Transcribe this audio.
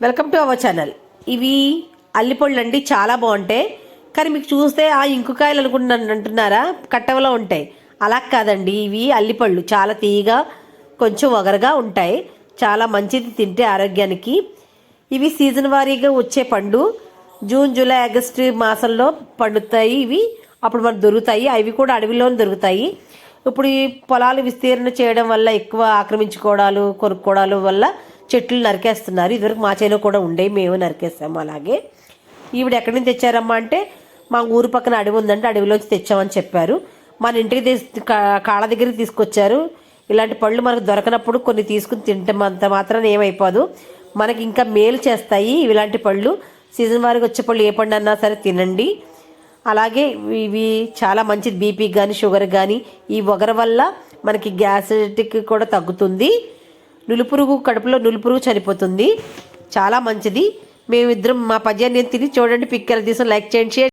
Welcome to our channel. ఇవి అల్లిపళ్ళు అండి, చాలా బాగుంటాయి. కానీ మీకు చూస్తే ఆ ఇంకుకాయలు అంటున్నారా, కట్టవలో ఉంటాయి. అలా కాదండి, ఇవి అల్లిపళ్ళు చాలా తీయగా కొంచెం ఒగరగా ఉంటాయి. చాలా మంచిది తింటే ఆరోగ్యానికి. ఇవి సీజన్ వారీగా వచ్చే పండు. జూన్, జూలై, ఆగస్టు మాసంలో పండుతాయి ఇవి. అప్పుడు మనకు దొరుకుతాయి. అవి కూడా అడవిలోనే దొరుకుతాయి. ఇప్పుడు ఈ పొలాలు విస్తీర్ణ చేయడం వల్ల, ఎక్కువ ఆక్రమించుకోవడాలు, కొనుక్కోవడాలు వల్ల చెట్లు నరికేస్తున్నారు. ఇదివరకు మా చేలో కూడా ఉండేవి, మేము నరికేస్తాము. అలాగే ఈవిడ ఎక్కడి నుంచి తెచ్చారమ్మా అంటే, మా ఊరు పక్కన అడవి ఉందంటే అడవిలోంచి తెచ్చామని చెప్పారు. మన ఇంటికి కాళ్ళ దగ్గరికి తీసుకొచ్చారు. ఇలాంటి పళ్ళు మనకు దొరకనప్పుడు కొన్ని తీసుకుని తింటాం, అంత మాత్రాన ఏమైపోదు, మనకి ఇంకా మేలు చేస్తాయి. ఇలాంటి పళ్ళు సీజన్ వారికి వచ్చే పళ్ళు ఏ పండు అన్నా సరే తినండి. అలాగే ఇవి చాలా మంచిది బీపీకి కానీ, షుగర్ కానీ. ఈ ఒగర వల్ల మనకి గ్యాస్ట్రిక్ కూడా తగ్గుతుంది. నులిపురుగు, కడుపులో నులిపురుగు చనిపోతుంది. చాలా మంచిది. మేమిద్దరం మా పద్యాన్ని తిని చూడండి, పిక్కలు తీసి లైక్ చేయండి, షేర్